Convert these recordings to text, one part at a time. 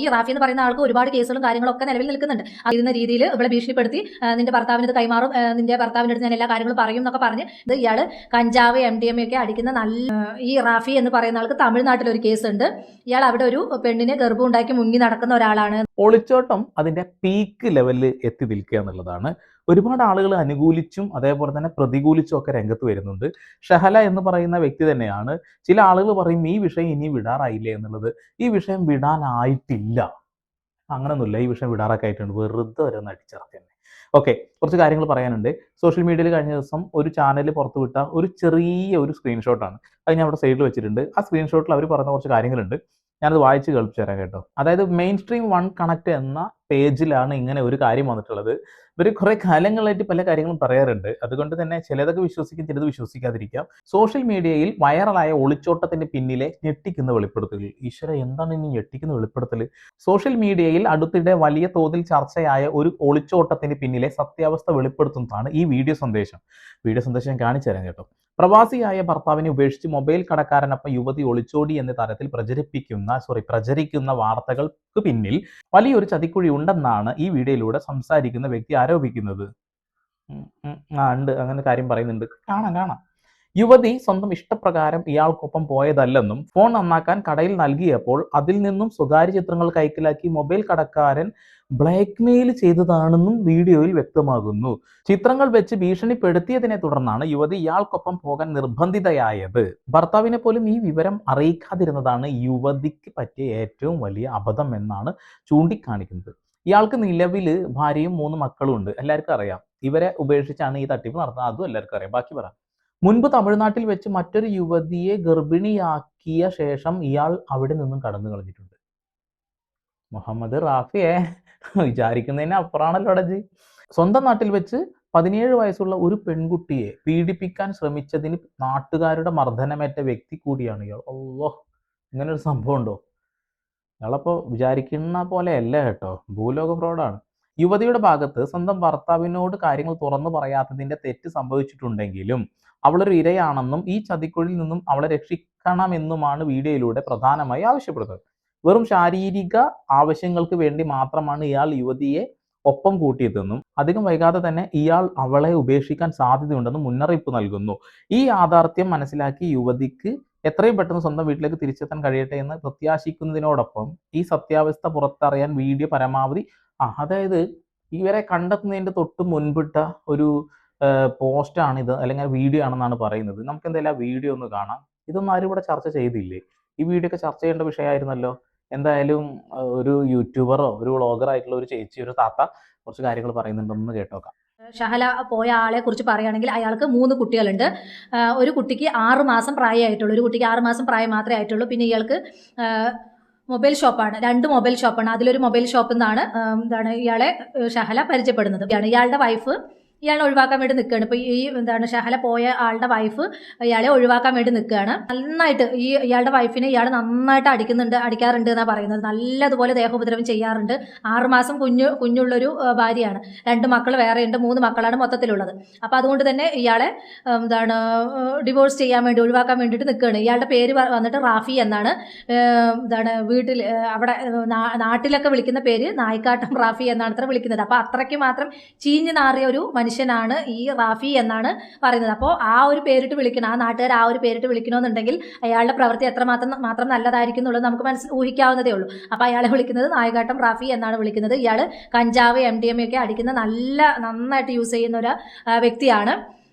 ഈ റാഫി എന്ന് പറയുന്ന ആൾക്ക് ഒരുപാട് കേസുകളും കാര്യങ്ങളൊക്കെ നിലവിൽ നിൽക്കുന്നുണ്ട്. അതിരുന്ന രീതിയിൽ ഇവിടെ ഭീഷണിപ്പെടുത്തി നിന്റെ ഭർത്താവിന് ഇത് കൈമാറും, നിന്റെ ഭർത്താവിൻ്റെ അടുത്ത് ഞാൻ എല്ലാ കാര്യങ്ങളും പറയും എന്നൊക്കെ പറഞ്ഞ് ഇത് ഇയാള് കഞ്ചാവ് MDMA ഒക്കെ അടിക്കുന്ന ഈ റാഫി എന്ന് പറയുന്ന ആൾക്ക് തമിഴ്നാട്ടിലൊരു കേസുണ്ട്. ഇയാൾ അവിടെ ഒരു പെണ്ണിനെ ഗർഭം ഉണ്ടാക്കി മുങ്ങി നടക്കുന്ന ഒരാളാണ്. ഒളിച്ചോട്ടം അതിന്റെ പീക്ക് ലെവലിൽ എത്തി നിൽക്കുക എന്നുള്ളതാണ്. ഒരുപാട് ആളുകൾ അനുകൂലിച്ചും അതേപോലെ തന്നെ പ്രതികൂലിച്ചും ഒക്കെ രംഗത്ത് വരുന്നുണ്ട്. ഷഹല എന്ന് പറയുന്ന വ്യക്തി തന്നെയാണ്. ചില ആളുകൾ പറയും ഈ വിഷയം ഇനി വിടാറായില്ലേ എന്നുള്ളത്. ഈ വിഷയം വിടാനായിട്ടില്ല, അങ്ങനൊന്നുമില്ല. ഈ വിഷയം വിടാറൊക്കെ ആയിട്ടുണ്ട്, വെറുതെ ഒരു നടിച്ചിറക്കി തന്നെ. ഓക്കെ, കുറച്ച് കാര്യങ്ങൾ പറയാനുണ്ട്. സോഷ്യൽ മീഡിയയിൽ കഴിഞ്ഞ ദിവസം ഒരു ചാനൽ പുറത്തുവിട്ട ഒരു ചെറിയ ഒരു സ്ക്രീൻഷോട്ടാണ്. അത് ഞാൻ അവിടെ സൈഡിൽ വെച്ചിട്ടുണ്ട്. ആ സ്ക്രീൻഷോട്ടിൽ അവർ പറഞ്ഞ കുറച്ച് കാര്യങ്ങളുണ്ട്. ഞാനത് വായിച്ച് കേൾപ്പിച്ചു തരാം കേട്ടോ. അതായത് മെയിൻ സ്ട്രീം വൺ കണക്ട് എന്ന പേജിലാണ് ഇങ്ങനെ ഒരു കാര്യം വന്നിട്ടുള്ളത്. ഇവർ കുറെ കാലങ്ങളായിട്ട് പല കാര്യങ്ങളും പറയാറുണ്ട്. അതുകൊണ്ട് തന്നെ ചിലതൊക്കെ വിശ്വസിക്കും, ചിലത് വിശ്വസിക്കാതിരിക്കാം. സോഷ്യൽ മീഡിയയിൽ വൈറലായ ഒളിച്ചോട്ടത്തിന്റെ പിന്നിലെ ഞെട്ടിക്കുന്ന വെളിപ്പെടുത്തൽ. ഈശ്വര, എന്താണ് ഇനി ഞെട്ടിക്കുന്ന വെളിപ്പെടുത്തൽ? സോഷ്യൽ മീഡിയയിൽ അടുത്തിടെ വലിയ തോതിൽ ചർച്ചയായ ഒരു ഒളിച്ചോട്ടത്തിന് പിന്നിലെ സത്യാവസ്ഥ വെളിപ്പെടുത്തുന്നതാണ് ഈ വീഡിയോ സന്ദേശം. വീഡിയോ സന്ദേശം ഞാൻ കാണിച്ചു തരാം കേട്ടോ. പ്രവാസിയായ ഭർത്താവിനെ ഉപേക്ഷിച്ച് മൊബൈൽ കടക്കാരനൊപ്പം യുവതി ഒളിച്ചോടി എന്ന തരത്തിൽ പ്രചരിക്കുന്ന വാർത്തകൾക്ക് പിന്നിൽ വലിയൊരു ചതിക്കുഴി ഉണ്ടെന്നാണ് ഈ വീഡിയോയിലൂടെ സംസാരിക്കുന്ന വ്യക്തി ആരോപിക്കുന്നത്. ഉണ്ട്, അങ്ങനെ കാര്യം പറയുന്നുണ്ട്. കാണാം. യുവതി സ്വന്തം ഇഷ്ടപ്രകാരം ഇയാൾക്കൊപ്പം പോയതല്ലെന്നും ഫോൺ നന്നാക്കാൻ കടയിൽ നൽകിയപ്പോൾ അതിൽ നിന്നും സ്വകാര്യ ചിത്രങ്ങൾ കൈക്കലാക്കി മൊബൈൽ കടക്കാരൻ ബ്ലാക്ക്മെയിൽ ചെയ്തതാണെന്നും വീഡിയോയിൽ വ്യക്തമാകുന്നു. ചിത്രങ്ങൾ വെച്ച് ഭീഷണിപ്പെടുത്തിയതിനെ തുടർന്നാണ് യുവതി ഇയാൾക്കൊപ്പം പോകാൻ നിർബന്ധിതയായത്. ഭർത്താവിനെ പോലും ഈ വിവരം അറിയിക്കാതിരുന്നതാണ് യുവതിക്ക് പറ്റിയ ഏറ്റവും വലിയ അബദ്ധം എന്നാണ് ചൂണ്ടിക്കാണിക്കുന്നത്. ഇയാൾക്ക് നിലവിൽ ഭാര്യയും 3 മക്കളും ഉണ്ട്. എല്ലാവർക്കും അറിയാം. ഇവരെ ഉപേക്ഷിച്ചാണ് ഈ തട്ടിപ്പ് നടത്തുന്നത്. അതും എല്ലാവർക്കും അറിയാം. ബാക്കി പറ. മുൻപ് തമിഴ്നാട്ടിൽ വെച്ച് മറ്റൊരു യുവതിയെ ഗർഭിണിയാക്കിയ ശേഷം ഇയാൾ അവിടെ നിന്നും കടന്നു കളഞ്ഞിട്ടുണ്ട്. മുഹമ്മദ് റാഫിയെ വിചാരിക്കുന്നതിന് അപ്പുറമാണല്ലോ അടജി. സ്വന്തം നാട്ടിൽ വെച്ച് 17 വയസ്സുള്ള ഒരു പെൺകുട്ടിയെ പീഡിപ്പിക്കാൻ ശ്രമിച്ചതിന് നാട്ടുകാരുടെ മർദ്ദനമേറ്റ വ്യക്തി കൂടിയാണ് ഇയാൾ. അല്ലോ, ഇങ്ങനെ ഒരു സംഭവം ഉണ്ടോ? ഇയാളപ്പോ വിചാരിക്കുന്ന പോലെ അല്ല കേട്ടോ, ഭൂലോക ഫ്രോഡാണ്. യുവതിയുടെ ഭാഗത്ത് സ്വന്തം ഭർത്താവിനോട് കാര്യങ്ങൾ തുറന്നു പറയാത്തതിന്റെ തെറ്റ് സംഭവിച്ചിട്ടുണ്ടെങ്കിലും അവളൊരു ഇരയാണെന്നും ഈ ചതിക്കുഴിയിൽ നിന്നും അവളെ രക്ഷിക്കണമെന്നുമാണ് വീഡിയോയിലൂടെ പ്രധാനമായി ആവശ്യപ്പെടുന്നത്. വെറും ശാരീരിക ആവശ്യങ്ങൾക്ക് വേണ്ടി മാത്രമാണ് ഇയാൾ യുവതിയെ ഒപ്പം കൂട്ടിയതെന്നും അധികം വൈകാതെ തന്നെ ഇയാൾ അവളെ ഉപേക്ഷിക്കാൻ സാധ്യതയുണ്ടെന്നും മുന്നറിയിപ്പ് നൽകുന്നു. ഈ യാഥാർത്ഥ്യം മനസ്സിലാക്കി യുവതിക്ക് എത്രയും പെട്ടെന്ന് സ്വന്തം വീട്ടിലേക്ക് തിരിച്ചെത്താൻ കഴിയട്ടെ എന്ന് പ്രത്യാശിക്കുന്നതിനോടൊപ്പം ഈ സത്യാവസ്ഥ പുറത്തറിയാൻ വീഡിയോ പരമാവധി അതായത് ഇവരെ കണ്ടെത്തുന്നതിന്റെ തൊട്ട് മുൻപിട്ട ഒരു പോസ്റ്റാണ് ഇത്, അല്ലെങ്കിൽ വീഡിയോ ആണെന്നാണ് പറയുന്നത്. നമുക്ക് എന്തായാലും ആ വീഡിയോ ഒന്ന് കാണാം. ഇതൊന്നും ആരും ഇവിടെ ചർച്ച ചെയ്തില്ലേ? ഈ വീഡിയോ ഒക്കെ ചർച്ച ചെയ്യേണ്ട വിഷയമായിരുന്നല്ലോ. എന്തായാലും ഒരു യൂട്യൂബറോ ഒരു വ്ളോഗർ ആയിട്ടുള്ള ഒരു ചേച്ചി, ഒരു താത്ത കുറച്ച് കാര്യങ്ങൾ പറയുന്നുണ്ടെന്ന് കേട്ടോക്കാം. ഷഹല പോയ ആളെ കുറിച്ച് പറയുകയാണെങ്കിൽ അയാൾക്ക് 3 കുട്ടികളുണ്ട്. ഒരു കുട്ടിക്ക് 6 മാസം പ്രായമായിട്ടുള്ളൂ. ഒരു കുട്ടിക്ക് 6 മാസം പ്രായം മാത്രമേ ആയിട്ടുള്ളൂ. പിന്നെ ഇയാൾക്ക് മൊബൈൽ ഷോപ്പാണ്, 2 മൊബൈൽ ഷോപ്പാണ്. അതിലൊരു മൊബൈൽ ഷോപ്പിൽ നിന്നാണ് ഇയാളെ ഷഹല പരിചയപ്പെടുന്നത്. ഇയാളുടെ വൈഫ് ഇയാളെ ഒഴിവാക്കാൻ വേണ്ടി നിൽക്കുകയാണ്. ഇപ്പോൾ ഈ ഷഹല പോയ ആളുടെ വൈഫ് ഇയാളെ ഒഴിവാക്കാൻ വേണ്ടി നിൽക്കുകയാണ്. നന്നായിട്ട് ഇയാളുടെ വൈഫിനെ ഇയാൾ നന്നായിട്ട് അടിക്കാറുണ്ട് എന്നാണ് പറയുന്നത്. നല്ലതുപോലെ ദേഹോപദ്രവം ചെയ്യാറുണ്ട്. 6 മാസം കുഞ്ഞുള്ളൊരു ഭാര്യയാണ്. 2 മക്കൾ വേറെയുണ്ട്. 3 മക്കളാണ് മൊത്തത്തിലുള്ളത്. അപ്പോൾ അതുകൊണ്ട് തന്നെ ഇയാളെ ഡിവോഴ്സ് ചെയ്യാൻ വേണ്ടി, ഒഴിവാക്കാൻ വേണ്ടിയിട്ട് നിൽക്കുകയാണ്. ഇയാളുടെ പേര് വന്നിട്ട് റാഫി എന്നാണ്. വീട്ടിൽ അവിടെ നാട്ടിലൊക്കെ വിളിക്കുന്ന പേര് നായിക്കാട്ടം റാഫി എന്നാണ് അത്ര വിളിക്കുന്നത്. അപ്പോൾ അത്രയ്ക്ക് മാത്രം ചീഞ്ഞു നാറിയ ഒരു മനുഷ്യനാണ് ഈ റാഫി എന്നാണ് പറയുന്നത്. അപ്പോൾ ആ ഒരു പേരിട്ട് വിളിക്കണം, ആ നാട്ടുകാർ ആ ഒരു പേരിട്ട് വിളിക്കണമെന്നുണ്ടെങ്കിൽ അയാളുടെ പ്രവൃത്തി എത്രമാത്രം നല്ലതായിരിക്കും എന്നുള്ളത് നമുക്ക് ഊഹിക്കാവുന്നതേ ഉള്ളൂ. അപ്പോൾ അയാളെ വിളിക്കുന്നത് നായകാട്ടം റാഫി എന്നാണ് വിളിക്കുന്നത്. ഇയാൾ കഞ്ചാവ് MDMA ഒക്കെ അടിക്കുന്ന നന്നായിട്ട് യൂസ് ചെയ്യുന്ന ഒരു വ്യക്തിയാണ്.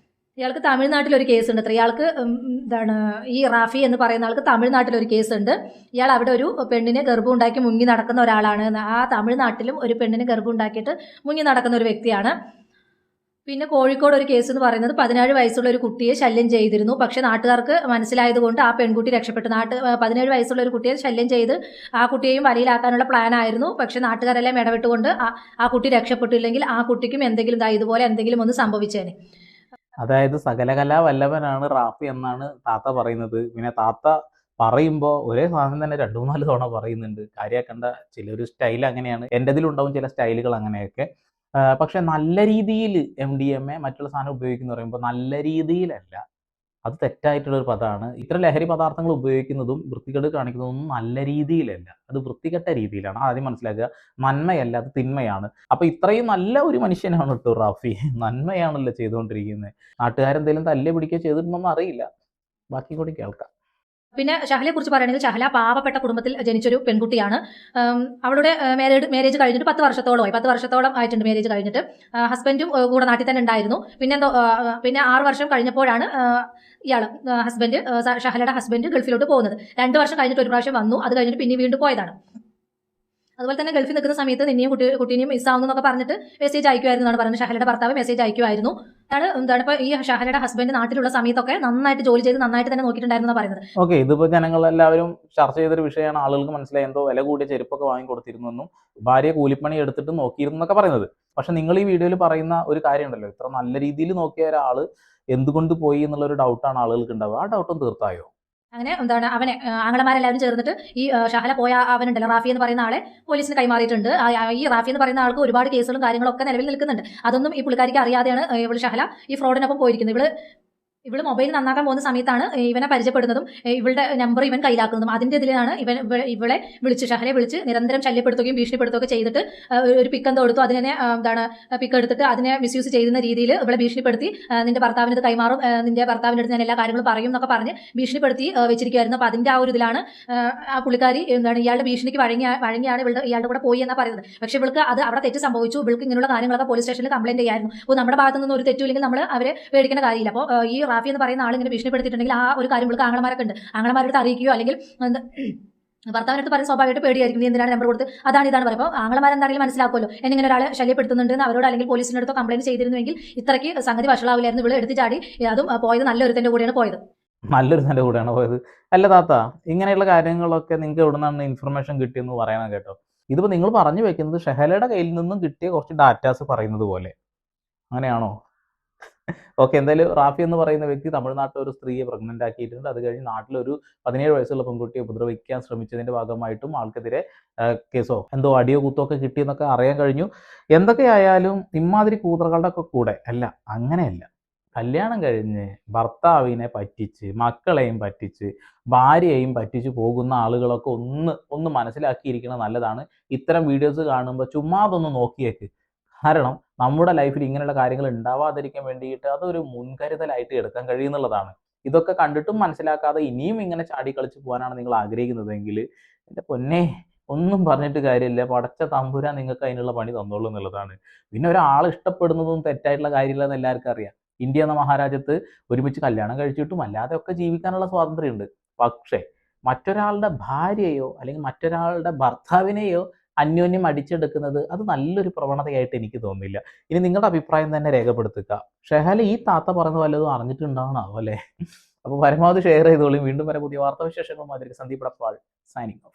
ഇയാൾക്ക് തമിഴ്നാട്ടിലൊരു കേസുണ്ട്. ഇയാൾക്ക് ഈ റാഫി എന്ന് പറയുന്ന ആൾക്ക് തമിഴ്നാട്ടിലൊരു കേസുണ്ട്. ഇയാൾ അവിടെ ഒരു പെണ്ണിനെ ഗർഭം ഉണ്ടാക്കി മുങ്ങി നടക്കുന്ന ഒരാളാണ്. ആ തമിഴ്നാട്ടിലും ഒരു പെണ്ണിനെ ഗർഭം ഉണ്ടാക്കിയിട്ട് മുങ്ങി നടക്കുന്ന ഒരു വ്യക്തിയാണ്. പിന്നെ കോഴിക്കോട് ഒരു കേസ് എന്ന് പറയുന്നത് 17 വയസ്സുള്ള ഒരു കുട്ടിയെ ശല്യം ചെയ്തിരുന്നു. പക്ഷേ നാട്ടുകാർക്ക് മനസ്സിലായതുകൊണ്ട് ആ പെൺകുട്ടി രക്ഷപ്പെട്ടു. 17 വയസ്സുള്ള ഒരു കുട്ടിയെ ശല്യം ചെയ്ത് ആ കുട്ടിയെയും വലയിലാക്കാനുള്ള പ്ലാൻ ആയിരുന്നു. പക്ഷേ നാട്ടുകാരെല്ലാം ഇടപെട്ടുകൊണ്ട് ആ കുട്ടി രക്ഷപ്പെട്ടില്ലെങ്കിൽ ആ കുട്ടിക്കും ഇതുപോലെ എന്തെങ്കിലും ഒന്ന് സംഭവിച്ചേനെ. അതായത് സകലകലാ വല്ലഭനാണ് റാഫി എന്നാണ് താത്ത പറയുന്നത്. പിന്നെ താത്ത പറയുമ്പോൾ ഒരേ സാധനം തന്നെ 2-3 തവണ പറയുന്നുണ്ട്. കാര്യമാക്കേണ്ട ചിലൊരു സ്റ്റൈൽ അങ്ങനെയാണ്. എൻ്റെ ഇതിലുണ്ടാവും ചില സ്റ്റൈലുകൾ അങ്ങനെയൊക്കെ. പക്ഷെ നല്ല രീതിയിൽ MDMA മറ്റുള്ള സാധനം ഉപയോഗിക്കുന്ന പറയുമ്പോൾ നല്ല രീതിയിലല്ല, അത് തെറ്റായിട്ടുള്ള ഒരു പദമാണ്. ഇത്തരം ലഹരി പദാർത്ഥങ്ങൾ ഉപയോഗിക്കുന്നതും വൃത്തികേട് കാണിക്കുന്നതൊന്നും നല്ല രീതിയിലല്ല. അത് വൃത്തികെട്ട രീതിയിലാണ്. ആദ്യം മനസ്സിലാക്കുക. നന്മയല്ല, അത് തിന്മയാണ്. അപ്പൊ ഇത്രയും നല്ല ഒരു മനുഷ്യനാണ് ട്ടോ റാഫി. നന്മയാണല്ലോ ചെയ്തുകൊണ്ടിരിക്കുന്നത്. നാട്ടുകാരെന്തേലും തല്ല് പിടിക്കുകയോ ചെയ്തിട്ടുണ്ടോന്ന് അറിയില്ല. ബാക്കി കൂടി കേൾക്കാം. പിന്നെ ഷഹലയെ കുറിച്ച് പറയുകയാണെങ്കിൽ ഷഹല പാവപ്പെട്ട കുടുംബത്തിൽ ജനിച്ചൊരു പെൺകുട്ടിയാണ്. അവളുടെ മാരേജ് കഴിഞ്ഞിട്ട് 10 വർഷത്തോളമായി. 10 വർഷത്തോളം ആയിട്ടുണ്ട് മാരേജ് കഴിഞ്ഞിട്ട്. ഹസ്ബൻഡും കൂടെ നാട്ടിൽ തന്നെ ഉണ്ടായിരുന്നു. പിന്നെ 6 വർഷം കഴിഞ്ഞപ്പോഴാണ് ഇയാൾ ഷഹലയുടെ ഹസ്ബൻഡ് ഗൾഫിലോട്ട് പോകുന്നത്. 2 വർഷം കഴിഞ്ഞിട്ട് ഒരു പ്രാവശ്യം വന്നു. അത് കഴിഞ്ഞിട്ട് പിന്നെ വീണ്ടും പോയതാണ്. അതുപോലെ തന്നെ ഗൾഫിൽ നിൽക്കുന്ന സമയത്ത് നിന്നെയും കുട്ടീനെയും മിസ്സാവുന്നു എന്നൊക്കെ പറഞ്ഞിട്ട് മെസ്സേജ് അയക്കുമായിരുന്നു എന്നാണ് പറയുന്നത്. ഷഹലയുടെ ഭർത്താവ് മെസ്സേജ് അയക്കുമായിരുന്നു. എന്താണ് ഇപ്പോൾ ഈ ഷഹലയുടെ ഹസ്ബൻഡ് നാട്ടിലുള്ള സമയത്തൊക്കെ നന്നായിട്ട് ജോലി ചെയ്ത് നന്നായിട്ട് തന്നെ നോക്കിയിട്ടുണ്ടായിരുന്നു പറയുന്നത്. ഓക്കെ, ഇതിപ്പോ ജനങ്ങളെല്ലാവരും ചർച്ച ചെയ്തൊരു വിഷയമാണ്. ആളുകൾക്ക് മനസ്സിലായി എന്തോ വില കൂടിയ ചെരുപ്പൊക്കെ വാങ്ങി കൊടുത്തിരുന്നെന്നും ഭാര്യ കൂലിപ്പണി എടുത്തിട്ട് നോക്കിയിരുന്നു എന്നൊക്കെ പറയുന്നത്. പക്ഷെ നിങ്ങൾ ഈ വീഡിയോയിൽ പറയുന്ന ഒരു കാര്യം ഉണ്ടല്ലോ, ഇത്ര നല്ല രീതിയിൽ നോക്കിയ ഒരാള് എന്തുകൊണ്ട് പോയി എന്നുള്ള ഒരു ഡൗട്ടാണ് ആളുകൾക്ക് ഉണ്ടാവുക. ആ ഡൗട്ടും തീർത്തായോ? അങ്ങനെ അവനെ ആങ്ങളമാരെല്ലാവരും ചേർന്നിട്ട് ഈ ഷഹല പോയ അവനുണ്ടല്ലോ റാഫി എന്ന് പറയുന്ന ആളെ പോലീസിന് കൈമാറിയിട്ടുണ്ട്. ഈ റാഫി എന്ന് പറയുന്ന ആൾക്ക് ഒരുപാട് കേസുകളും കാര്യങ്ങളൊക്കെ നിലവിൽ നിൽക്കുന്നുണ്ട്. അതൊന്നും ഈ പുള്ളിക്കാരിക്ക് അറിയാതെയാണ് ഇവള് ഷഹല ഈ ഫ്രോഡിനൊപ്പം പോയിരിക്കുന്നത്. ഇവള് മൊബൈൽ നന്നാക്കാൻ പോകുന്ന സമയത്താണ് ഇവനെ പരിചയപ്പെടുന്നതും ഇവളുടെ നമ്പർ ഇവൻ കയ്യിലാക്കുന്നതും. അതിന്റെ ഇതിലാണ് ഇവളെ ഷഹലയെ വിളിച്ച് നിരന്തരം ശല്യപ്പെടുത്തുകയും ഭീഷണിപ്പെടുത്തുകയൊക്കെ ചെയ്തിട്ട് ഒരു പിക്ക് എന്തോ എടുത്തു. അതിനെ പിക്ക് എടുത്തിട്ട് അതിനെ മിസ്യൂസ് ചെയ്യുന്ന രീതിയിൽ ഇവളെ ഭീഷണിപ്പെടുത്തി നിന്റെ ഭർത്താവിന് ഇത് കൈമാറും, നിന്റെ ഭർത്താവിൻ്റെ അടുത്ത് ഞാൻ എല്ലാ കാര്യങ്ങളും പറയും എന്നൊക്കെ പറഞ്ഞ് ഭീഷണിപ്പെടുത്തി വെച്ചിരിക്കുമായിരുന്നു. അപ്പൊ അതിന്റെ ആ ഒരു ഇതിലാണ് ആ പുള്ളിക്കാരി ഇയാളുടെ ഭീഷണിക്ക് വഴങ്ങിയാണ് ഇയാളുടെ കൂടെ പോയി എന്നാണ് പറയുന്നത്. പക്ഷെ ഇവൾക്ക് അത് അവിടെ തെറ്റ് സംഭവിച്ചു. ഇവൾക്ക് ഇങ്ങനെയുള്ള കാര്യങ്ങളൊക്കെ പോലീസ് സ്റ്റേഷനിൽ കംപ്ലൈന്റ് ചെയ്യായിരുന്നു. അപ്പോൾ നമ്മുടെ ഭാഗത്തു നിന്ന് ഒരു തെറ്റില്ലെങ്കിൽ നമ്മൾ അവരെ പേടിക്കേണ്ട കാര്യമില്ല. അപ്പോൾ ഈ റാഫി എന്ന് പറയുന്ന ആൾ ഇങ്ങനെ ഭീഷണിപ്പെടുത്തിയിട്ടുണ്ടെങ്കിൽ ആ ഒരു കാര്യം ഇവൾക്ക് ആങ്ങളമാരൊക്കെ ഉണ്ട്, ആങ്ങളമാരുടെ അറിയിക്കുകയോ അല്ലെങ്കിൽ ഭർത്താവിനടുത്ത് പറയുന്ന സ്വാഭാവികമായിട്ട് പേടിയായിരിക്കും. നീ എന്തിനാണ് നമ്പർ കൊടുത്ത് ഇതാണ് പറയുമ്പോൾ ആങ്ങളമാരെന്താണെങ്കിലും മനസ്സിലാക്കുമല്ലോ എന്നിങ്ങനെ ഒരാളെ ശല്യപ്പെടുത്തുന്നുണ്ട് അവരോട് അല്ലെങ്കിൽ പോലീസിന്റെ അടുത്തോ കംപ്ലൈന്റ് ചെയ്തിരുന്നുവെങ്കിൽ ഇത്രയ്ക്ക് സംഗതി വഷളാവില്ലായിരുന്നു. ഇവിടെ എടുത്ത് ചാടി അതും പോയത് നല്ലൊരുത്തന്റെ കൂടെയാണ് പോയത്. നല്ലൊരുത്തന്റെ കൂടെയാണ് പോയത്. അല്ല താത്ത, ഇങ്ങനെയുള്ള കാര്യങ്ങളൊക്കെ നിങ്ങൾക്ക് എവിടെ നിന്നാണ് ഇൻഫർമേഷൻ കിട്ടിയെന്ന് പറയണം കേട്ടോ. ഇതിപ്പോ നിങ്ങൾ പറഞ്ഞു വെക്കുന്നത് ഷഹലയുടെ കയ്യിൽ നിന്നും കിട്ടിയ കുറച്ച് ഡാറ്റാസ് പറയുന്നത് പോലെ അങ്ങനെയാണോ? ഓക്കെ, എന്തായാലും റാഫി എന്ന് പറയുന്ന വ്യക്തി തമിഴ്നാട്ടിൽ ഒരു സ്ത്രീയെ പ്രഗ്നന്റ് ആക്കിയിട്ടുണ്ട്. അത് കഴിഞ്ഞ് നാട്ടിലൊരു 17 വയസ്സുള്ള പെൺകുട്ടിയെ ഉപദ്രവിക്കാൻ ശ്രമിച്ചതിന്റെ ഭാഗമായിട്ടും ആൾക്കെതിരെ കേസോ എന്തോ അടിയോ കുത്തോ ഒക്കെ കിട്ടിയെന്നൊക്കെ അറിയാൻ കഴിഞ്ഞു. എന്തൊക്കെയായാലും ഇമാതിരി കൂതറകളുടെ ഒക്കെ കൂടെ അല്ല, അങ്ങനെയല്ല, കല്യാണം കഴിഞ്ഞ് ഭർത്താവിനെ പറ്റിച്ച് മക്കളെയും പറ്റിച്ച് ഭാര്യയെയും പറ്റിച്ച് പോകുന്ന ആളുകളൊക്കെ ഒന്ന് മനസ്സിലാക്കിയിരിക്കുന്നത് നല്ലതാണ്. ഇത്തരം വീഡിയോസ് കാണുമ്പോൾ ചുമ്മാതൊന്ന് നോക്കിയേക്ക്. കാരണം നമ്മുടെ ലൈഫിൽ ഇങ്ങനെയുള്ള കാര്യങ്ങൾ ഉണ്ടാവാതിരിക്കാൻ വേണ്ടിയിട്ട് അതൊരു മുൻകരുതലായിട്ട് എടുക്കാൻ കഴിയുന്നുള്ളതാണ്. ഇതൊക്കെ കണ്ടിട്ടും മനസ്സിലാക്കാതെ ഇനിയും ഇങ്ങനെ ചാടി കളിച്ച് പോകാനാണ് നിങ്ങൾ ആഗ്രഹിക്കുന്നതെങ്കിൽ എൻ്റെ പൊന്നെ, ഒന്നും പറഞ്ഞിട്ട് കാര്യമില്ല. പടച്ച തമ്പുരാൻ നിങ്ങൾക്ക് അതിനുള്ള പണി തന്നോളൂ എന്നുള്ളതാണ്. പിന്നെ ഒരാൾ ഇഷ്ടപ്പെടുന്നതും തെറ്റായിട്ടുള്ള കാര്യമില്ലെന്ന് എല്ലാവർക്കും അറിയാം. ഇന്ത്യ എന്ന മഹാരാജ്യത്ത് ഒരുമിച്ച് കല്യാണം കഴിച്ചിട്ടും അല്ലാതെ ഒക്കെ ജീവിക്കാനുള്ള സ്വാതന്ത്ര്യമുണ്ട്. പക്ഷേ മറ്റൊരാളുടെ ഭാര്യയോ അല്ലെങ്കിൽ മറ്റൊരാളുടെ ഭർത്താവിനെയോ അന്യോന്യം അടിച്ചെടുക്കുന്നത് അത് നല്ലൊരു പ്രവണതയായിട്ട് എനിക്ക് തോന്നുന്നില്ല. ഇനി നിങ്ങളുടെ അഭിപ്രായം തന്നെ രേഖപ്പെടുത്തുക. ഷെഹല ഈ താത്ത പറയുന്ന വല്ലതും അറിഞ്ഞിട്ടുണ്ടാവണോ അല്ലേ? അപ്പോൾ പരമാവധി ഷെയർ ചെയ്തോളൂ. വീണ്ടും വരെ പുതിയ വാർത്താവിശേഷങ്ങളുമായി സന്ദീപ് സൈനിങ് ഓഫ്.